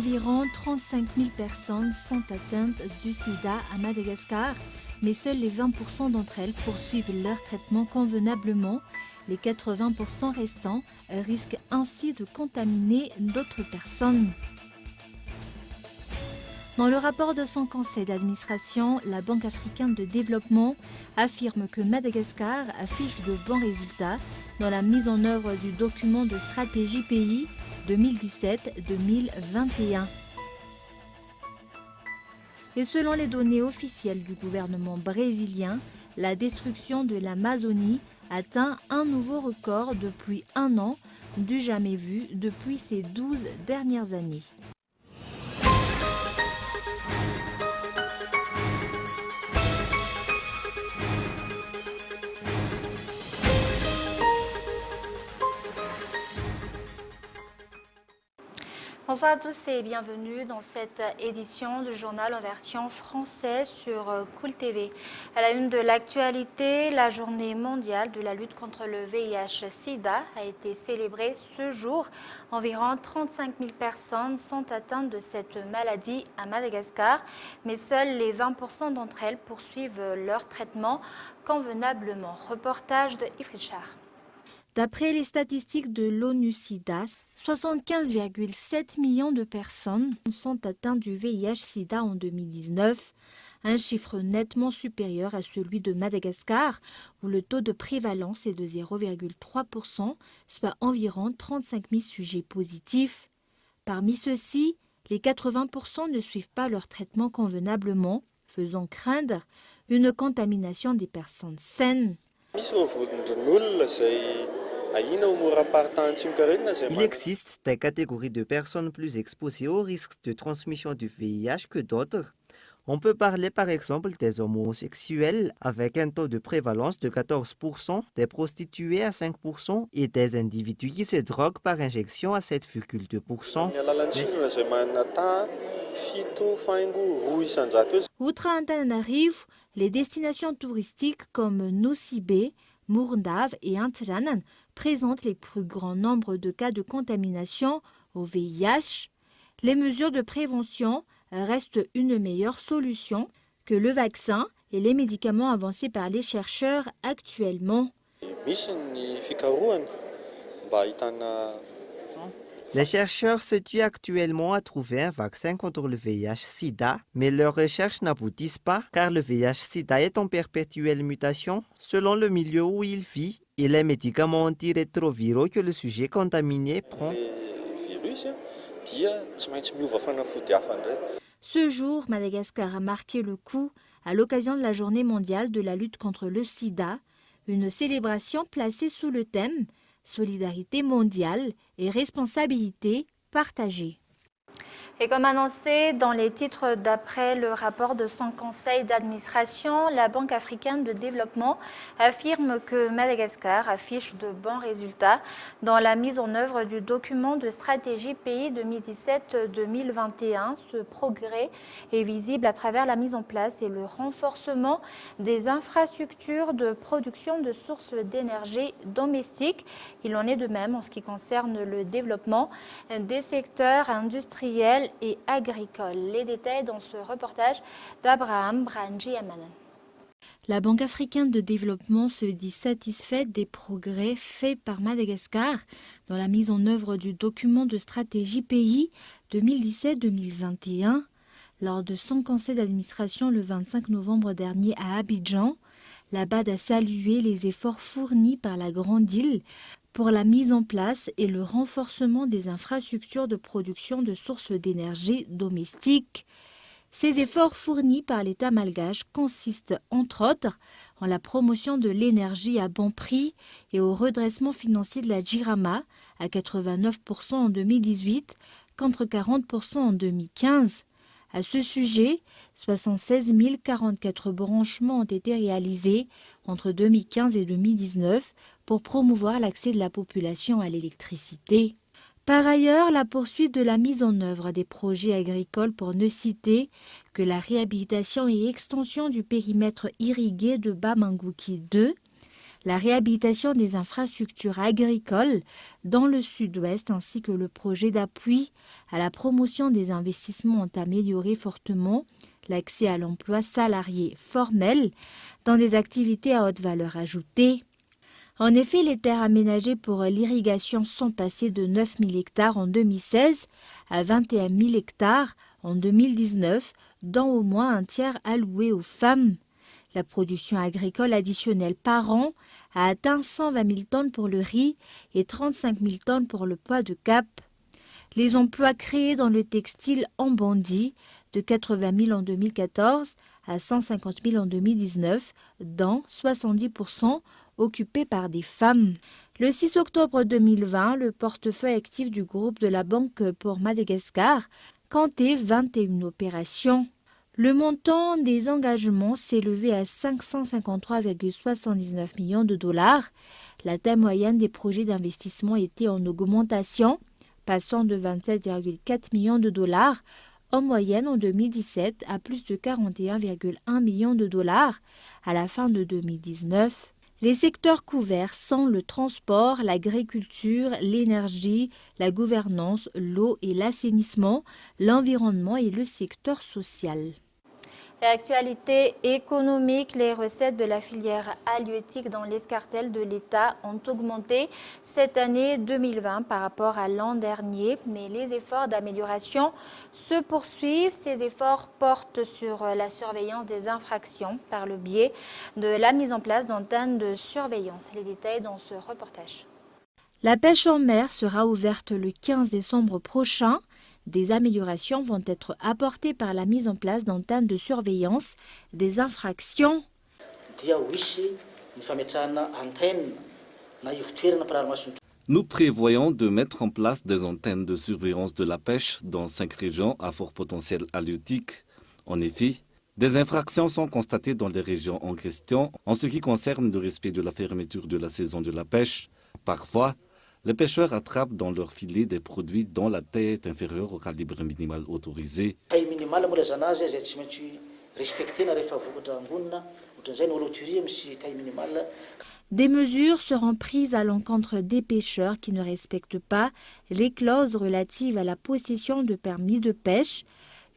Environ 35 000 personnes sont atteintes du sida à Madagascar, mais seuls les 20% d'entre elles poursuivent leur traitement convenablement. Les 80% restants risquent ainsi de contaminer d'autres personnes. Dans le rapport de son conseil d'administration, la Banque africaine de développement affirme que Madagascar affiche de bons résultats dans la mise en œuvre du document de stratégie pays 2017-2021. Et selon les données officielles du gouvernement brésilien, la destruction de l'Amazonie atteint un nouveau record depuis un an, du jamais vu depuis ces 12 dernières années. Bonsoir à tous et bienvenue dans cette édition du journal en version française sur Cool TV. À la une de l'actualité, la journée mondiale de la lutte contre le VIH-Sida a été célébrée ce jour. Environ 35 000 personnes sont atteintes de cette maladie à Madagascar, mais seuls les 20% d'entre elles poursuivent leur traitement convenablement. Reportage de Yves Richard. D'après les statistiques de l'ONU-SIDA, 75,7 millions de personnes sont atteintes du VIH-Sida en 2019, un chiffre nettement supérieur à celui de Madagascar, où le taux de prévalence est de 0,3%, soit environ 35 000 sujets positifs. Parmi ceux-ci, les 80% ne suivent pas leur traitement convenablement, faisant craindre une contamination des personnes saines. Il existe des catégories de personnes plus exposées au risque de transmission du VIH que d'autres. On peut parler par exemple des homosexuels avec un taux de prévalence de 14%, des prostituées à 5% et des individus qui se droguent par injection à 7,2%. Outre Antananarivo, les destinations touristiques comme Nosy-Be, Mourndave et Antsiranan présentent les plus grands nombres de cas de contamination au VIH. Les mesures de prévention restent une meilleure solution que le vaccin et les médicaments avancés par les chercheurs actuellement. Les chercheurs se tuent actuellement à trouver un vaccin contre le VIH-Sida, mais leurs recherches n'aboutissent pas car le VIH-Sida est en perpétuelle mutation selon le milieu où il vit et les médicaments antirétroviraux que le sujet contaminé prend. Ce jour, Madagascar a marqué le coup à l'occasion de la Journée mondiale de la lutte contre le sida, une célébration placée sous le thème « Solidarité mondiale et responsabilité partagée ». Et comme annoncé dans les titres d'après le rapport de son conseil d'administration, la Banque africaine de développement affirme que Madagascar affiche de bons résultats dans la mise en œuvre du document de stratégie pays 2017-2021. Ce progrès est visible à travers la mise en place et le renforcement des infrastructures de production de sources d'énergie domestiques. Il en est de même en ce qui concerne le développement des secteurs industriels et agricole. Les détails dans ce reportage d'Abraham Branji-Amanan. La Banque africaine de développement se dit satisfaite des progrès faits par Madagascar dans la mise en œuvre du document de stratégie pays 2017-2021. Lors de son conseil d'administration le 25 novembre dernier à Abidjan, la BAD a salué les efforts fournis par la Grande Île pour la mise en place et le renforcement des infrastructures de production de sources d'énergie domestiques. Ces efforts fournis par l'État malgache consistent, entre autres, en la promotion de l'énergie à bon prix et au redressement financier de la Jirama à 89% en 2018 contre 40% en 2015. À ce sujet, 76 044 branchements ont été réalisés entre 2015 et 2019 pour promouvoir l'accès de la population à l'électricité. Par ailleurs, la poursuite de la mise en œuvre des projets agricoles pour ne citer que la réhabilitation et extension du périmètre irrigué de Bamangouki 2, la réhabilitation des infrastructures agricoles dans le sud-ouest ainsi que le projet d'appui à la promotion des investissements ont amélioré fortement l'accès à l'emploi salarié formel dans des activités à haute valeur ajoutée. En effet, les terres aménagées pour l'irrigation sont passées de 9 000 hectares en 2016 à 21 000 hectares en 2019, dont au moins un tiers alloué aux femmes. La production agricole additionnelle par an a atteint 120 000 tonnes pour le riz et 35 000 tonnes pour le pois de Cap. Les emplois créés dans le textile ont bondi de 80 000 en 2014 à 150 000 en 2019, dont 70% occupés par des femmes. Le 6 octobre 2020, le portefeuille actif du groupe de la Banque pour Madagascar comptait 21 opérations. Le montant des engagements s'est élevé à 553,79 millions de dollars. La taille moyenne des projets d'investissement était en augmentation, passant de 27,4 millions de dollars en moyenne en 2017 à plus de 41,1 millions de dollars à la fin de 2019. Les secteurs couverts sont le transport, l'agriculture, l'énergie, la gouvernance, l'eau et l'assainissement, l'environnement et le secteur social. Actualité économique, les recettes de la filière halieutique dans l'escartel de l'État ont augmenté cette année 2020 par rapport à l'an dernier, mais les efforts d'amélioration se poursuivent. Ces efforts portent sur la surveillance des infractions par le biais de la mise en place d'antennes de surveillance. Les détails dans ce reportage. La pêche en mer sera ouverte le 15 décembre prochain. Des améliorations vont être apportées par la mise en place d'antennes de surveillance des infractions. Nous prévoyons de mettre en place des antennes de surveillance de la pêche dans 5 régions à fort potentiel halieutique. En effet, des infractions sont constatées dans les régions en question en ce qui concerne le respect de la fermeture de la saison de la pêche. Parfois, les pêcheurs attrapent dans leur filet des produits dont la taille est inférieure au calibre minimal autorisé. Des mesures seront prises à l'encontre des pêcheurs qui ne respectent pas les clauses relatives à la possession de permis de pêche.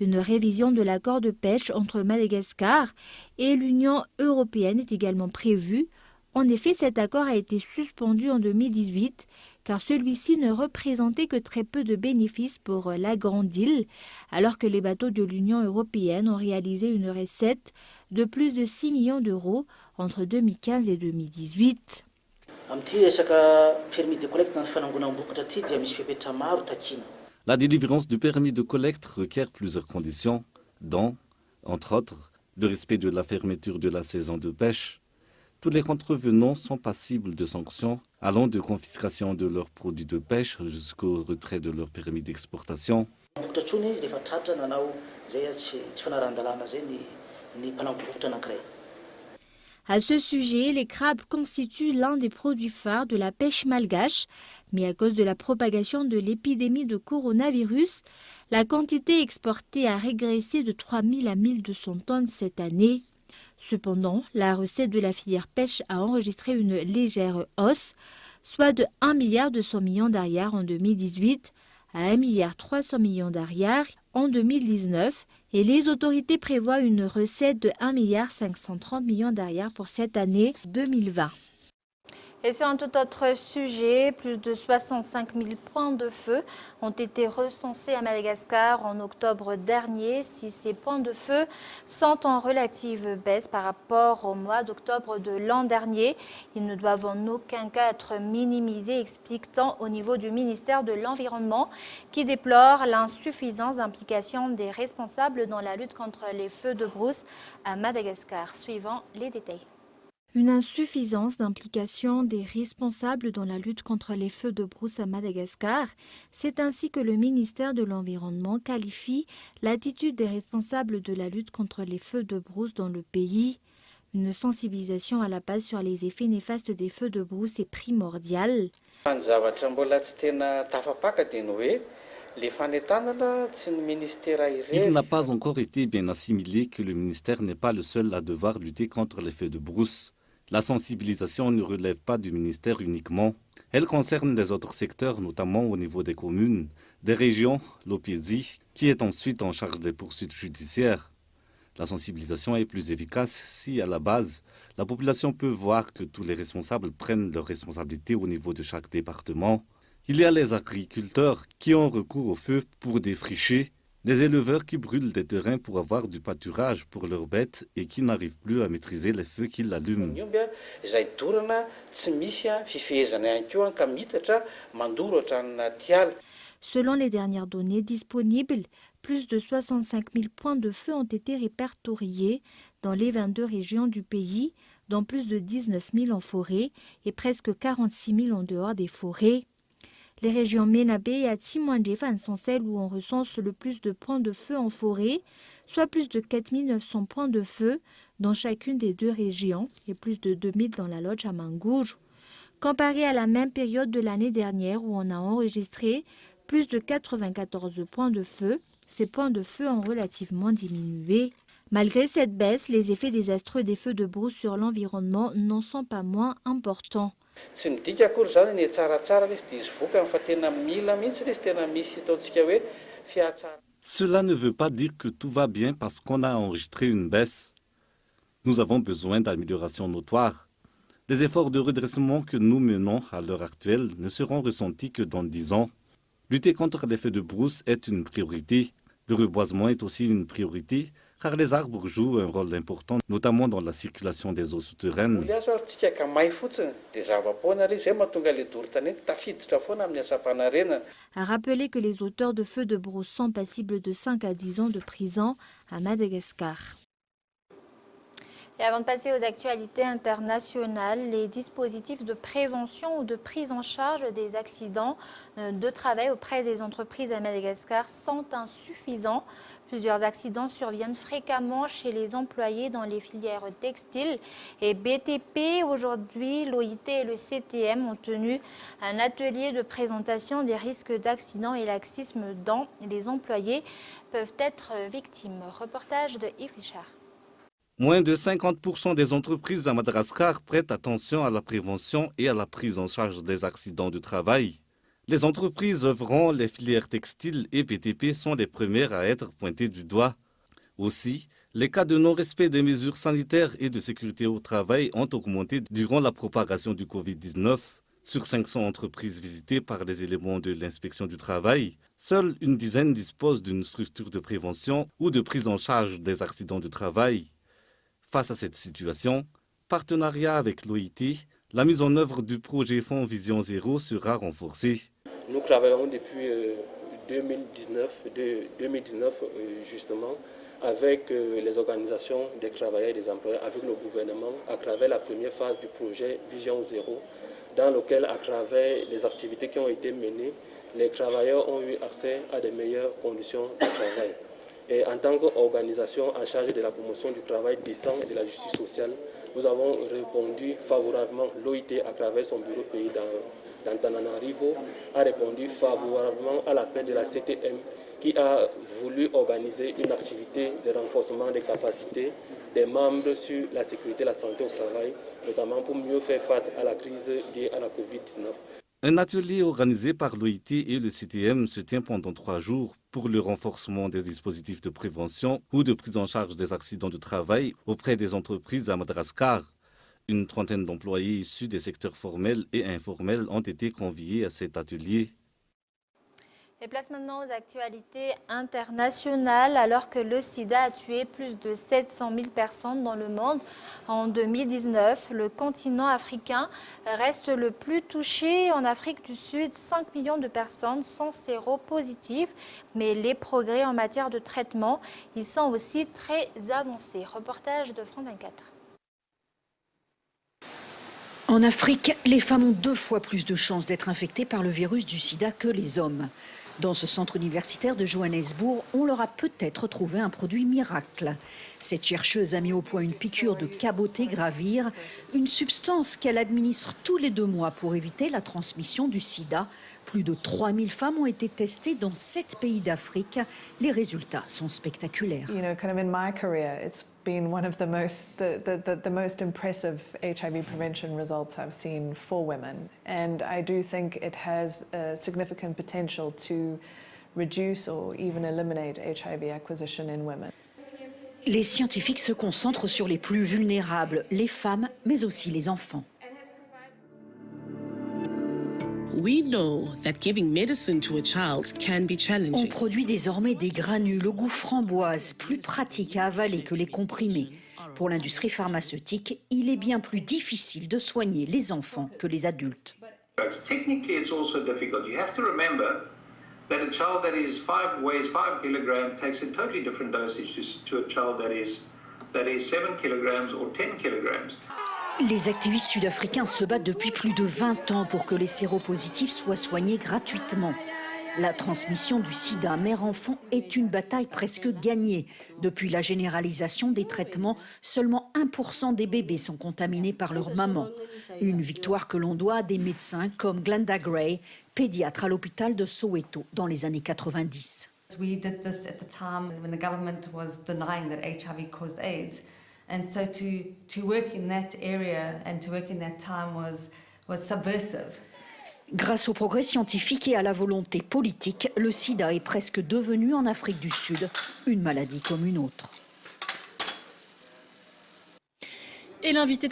Une révision de l'accord de pêche entre Madagascar et l'Union européenne est également prévue. En effet, cet accord a été suspendu en 2018 car celui-ci ne représentait que très peu de bénéfices pour la Grande Île, alors que les bateaux de l'Union européenne ont réalisé une recette de plus de 6 millions d'euros entre 2015 et 2018. La délivrance du permis de collecte requiert plusieurs conditions, dont, entre autres, le respect de la fermeture de la saison de pêche. Tous les contrevenants sont passibles de sanctions allant de confiscation de leurs produits de pêche jusqu'au retrait de leur permis d'exportation. À ce sujet, les crabes constituent l'un des produits phares de la pêche malgache, mais à cause de la propagation de l'épidémie de coronavirus, la quantité exportée a régressé de 3 000 à 1 200 tonnes cette année. Cependant, la recette de la filière pêche a enregistré une légère hausse, soit de 1,2 milliard d'ariars en 2018 à 1,3 milliard d'ariars en 2019 et les autorités prévoient une recette de 1,530 milliard d'ariars pour cette année 2020. Et sur un tout autre sujet, plus de 65 000 points de feu ont été recensés à Madagascar en octobre dernier. Si ces points de feu sont en relative baisse par rapport au mois d'octobre de l'an dernier, ils ne doivent en aucun cas être minimisés, explique-t-on au niveau du ministère de l'Environnement qui déplore l'insuffisance d'implication des responsables dans la lutte contre les feux de brousse à Madagascar. Suivant les détails. Une insuffisance d'implication des responsables dans la lutte contre les feux de brousse à Madagascar, c'est ainsi que le ministère de l'Environnement qualifie l'attitude des responsables de la lutte contre les feux de brousse dans le pays. Une sensibilisation à la base sur les effets néfastes des feux de brousse est primordiale. Il n'a pas encore été bien assimilé que le ministère n'est pas le seul à devoir lutter contre les feux de brousse. La sensibilisation ne relève pas du ministère uniquement. Elle concerne les autres secteurs, notamment au niveau des communes, des régions, l'OPESI, qui est ensuite en charge des poursuites judiciaires. La sensibilisation est plus efficace si, à la base, la population peut voir que tous les responsables prennent leurs responsabilités au niveau de chaque département. Il y a les agriculteurs qui ont recours au feu pour défricher, les éleveurs qui brûlent des terrains pour avoir du pâturage pour leurs bêtes et qui n'arrivent plus à maîtriser les feux qu'ils allument. Selon les dernières données disponibles, plus de 65 000 points de feu ont été répertoriés dans les 22 régions du pays, dont plus de 19 000 en forêt et presque 46 000 en dehors des forêts. Les régions Menabe et Atsimouandjefan sont celles où on recense le plus de points de feu en forêt, soit plus de 4 900 points de feu dans chacune des deux régions et plus de 2 000 dans la Lodge à Mangourou. Comparé à la même période de l'année dernière où on a enregistré plus de 94 points de feu, ces points de feu ont relativement diminué. Malgré cette baisse, les effets désastreux des feux de brousse sur l'environnement n'en sont pas moins importants. Cela ne veut pas dire que tout va bien parce qu'on a enregistré une baisse. Nous avons besoin d'améliorations notoires. Les efforts de redressement que nous menons à l'heure actuelle ne seront ressentis que dans 10 ans. Lutter contre les feux de brousse est une priorité. Le reboisement est aussi une priorité, car les arbres jouent un rôle important, notamment dans la circulation des eaux souterraines. A rappeler que les auteurs de feux de brousse sont passibles de 5 à 10 ans de prison à Madagascar. Et avant de passer aux actualités internationales, les dispositifs de prévention ou de prise en charge des accidents de travail auprès des entreprises à Madagascar sont insuffisants. Plusieurs accidents surviennent fréquemment chez les employés dans les filières textiles et BTP. Aujourd'hui, l'OIT et le CTM ont tenu un atelier de présentation des risques d'accidents et laxisme dont les employés peuvent être victimes. Reportage de Yves Richard. Moins de 50% des entreprises à Madagascar prêtent attention à la prévention et à la prise en charge des accidents de travail. Les entreprises œuvrant les filières textiles et BTP sont les premières à être pointées du doigt. Aussi, les cas de non-respect des mesures sanitaires et de sécurité au travail ont augmenté durant la propagation du Covid-19. Sur 500 entreprises visitées par les éléments de l'inspection du travail, seule une dizaine disposent d'une structure de prévention ou de prise en charge des accidents de travail. Face à cette situation, partenariat avec l'OIT, la mise en œuvre du projet Fonds Vision Zéro sera renforcée. Nous travaillons depuis 2019 justement avec les organisations des travailleurs et des employeurs, avec le gouvernement, à travers la première phase du projet Vision Zéro, dans lequel, à travers les activités qui ont été menées, les travailleurs ont eu accès à de meilleures conditions de travail. Et en tant qu'organisation en charge de la promotion du travail décent et de la justice sociale, nous avons répondu favorablement. L'OIT, à travers son bureau pays d'Antananarivo, a répondu favorablement à l'appel de la CTM qui a voulu organiser une activité de renforcement des capacités des membres sur la sécurité et la santé au travail, notamment pour mieux faire face à la crise liée à la Covid-19. Un atelier organisé par l'OIT et le CTM se tient pendant 3 jours pour le renforcement des dispositifs de prévention ou de prise en charge des accidents de travail auprès des entreprises à Madagascar. Une trentaine d'employés issus des secteurs formels et informels ont été conviés à cet atelier. Et place maintenant aux actualités internationales. Alors que le sida a tué plus de 700 000 personnes dans le monde en 2019, le continent africain reste le plus touché. En Afrique du Sud, 5 millions de personnes sont séropositives, mais les progrès en matière de traitement, ils sont aussi très avancés. Reportage de France 24. En Afrique, les femmes ont 2 fois plus de chances d'être infectées par le virus du sida que les hommes. Dans ce centre universitaire de Johannesburg, on leur a peut-être trouvé un produit miracle. Cette chercheuse a mis au point une piqûre de cabotegravir, une substance qu'elle administre tous les 2 mois pour éviter la transmission du sida Plus de 3000 femmes ont été testées dans 7 pays d'Afrique. Les résultats sont spectaculaires. You know, kind of in my career, it's been one of the most impressive HIV prevention results I've seen for women. And I do think it has a significant potential to reduce or even eliminate HIV acquisition in women. Les scientifiques se concentrent sur les plus vulnérables, les femmes, mais aussi les enfants. We know that giving medicine to a child can be On challenging. produit désormais des granules au goût framboise, plus pratiques à avaler que les comprimés. Pour l'industrie pharmaceutique, il est bien plus difficile de soigner les enfants que les adultes. Technically, it's also difficult. You have to remember that a child that weighs 5 kilograms takes a totally different dosage to a child that is 7 kilograms or 10 kilograms. Les activistes sud-africains se battent depuis plus de 20 ans pour que les séropositifs soient soignés gratuitement. La transmission du sida mère-enfant est une bataille presque gagnée. Depuis la généralisation des traitements, seulement 1% des bébés sont contaminés par leur maman. Une victoire que l'on doit à des médecins comme Glenda Gray, pédiatre à l'hôpital de Soweto dans les années 90. We did this at the time when the government was denying that HIV caused AIDS. And so to work in that area and to work in that time was subversive. Grâce au progrès scientifique et à la volonté politique, le sida est presque devenu en Afrique du Sud une maladie comme une autre. Et l'invité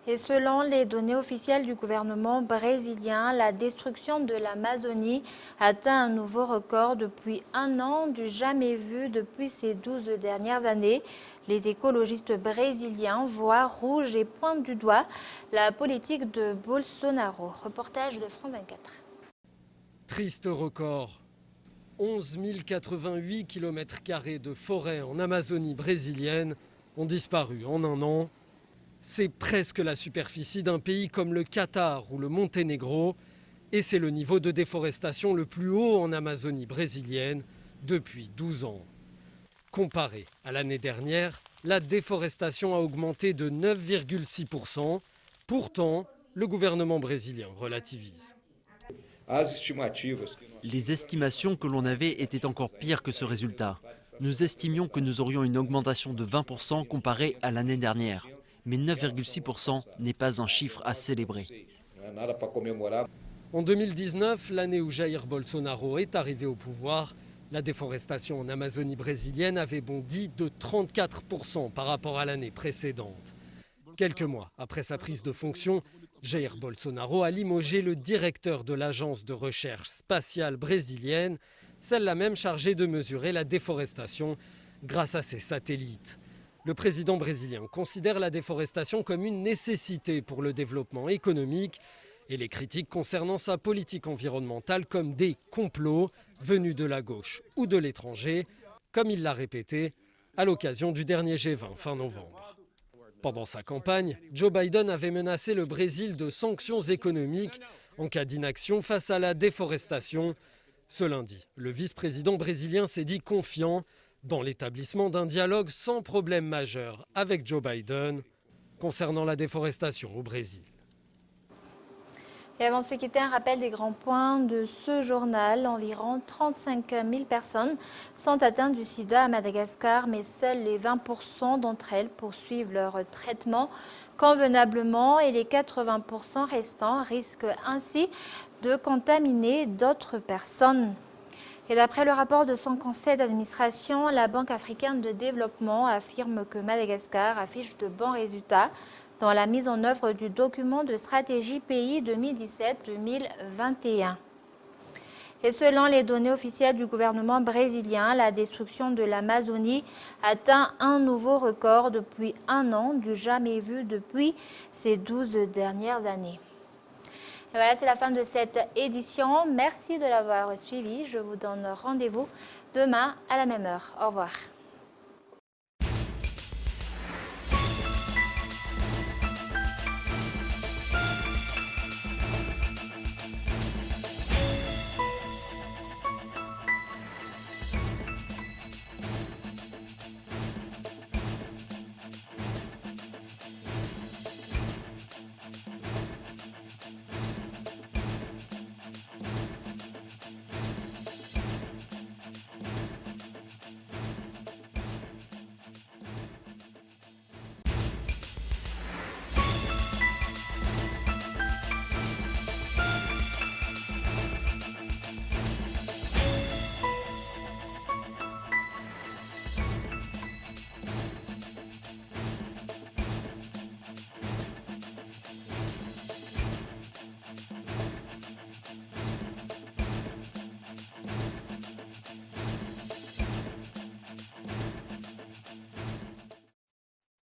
Et selon les données officielles du gouvernement brésilien, la destruction de l'Amazonie atteint un nouveau record depuis un an, du jamais vu depuis ces 12 dernières années. Les écologistes brésiliens voient rouge et pointent du doigt la politique de Bolsonaro. Reportage de France 24. Triste record. 11 088 km² de forêt en Amazonie brésilienne ont disparu en un an. C'est presque la superficie d'un pays comme le Qatar ou le Monténégro. Et c'est le niveau de déforestation le plus haut en Amazonie brésilienne depuis 12 ans. Comparé à l'année dernière, la déforestation a augmenté de 9,6%. Pourtant, le gouvernement brésilien relativise. Les estimations que l'on avait étaient encore pires que ce résultat. Nous estimions que nous aurions une augmentation de 20% comparée à l'année dernière. Mais 9,6% n'est pas un chiffre à célébrer. En 2019, l'année où Jair Bolsonaro est arrivé au pouvoir, la déforestation en Amazonie brésilienne avait bondi de 34% par rapport à l'année précédente. Quelques mois après sa prise de fonction, Jair Bolsonaro a limogé le directeur de l'agence de recherche spatiale brésilienne, celle-là même chargée de mesurer la déforestation grâce à ses satellites. Le président brésilien considère la déforestation comme une nécessité pour le développement économique et les critiques concernant sa politique environnementale comme des complots venus de la gauche ou de l'étranger, comme il l'a répété à l'occasion du dernier G20 fin novembre. Pendant sa campagne, Joe Biden avait menacé le Brésil de sanctions économiques en cas d'inaction face à la déforestation. Ce lundi, le vice-président brésilien s'est dit confiant dans l'établissement d'un dialogue sans problème majeur avec Joe Biden concernant la déforestation au Brésil. Et avant de se quitter, un rappel des grands points de ce journal. Environ 35 000 personnes sont atteintes du sida à Madagascar, mais seuls les 20% d'entre elles poursuivent leur traitement convenablement et les 80% restants risquent ainsi de contaminer d'autres personnes. Et d'après le rapport de son conseil d'administration, la Banque africaine de développement affirme que Madagascar affiche de bons résultats dans la mise en œuvre du document de stratégie pays 2017-2021. Et selon les données officielles du gouvernement brésilien, la destruction de l'Amazonie atteint un nouveau record depuis un an, du jamais vu depuis ces 12 dernières années. Et voilà, c'est la fin de cette édition. Merci de l'avoir suivi. Je vous donne rendez-vous demain à la même heure. Au revoir.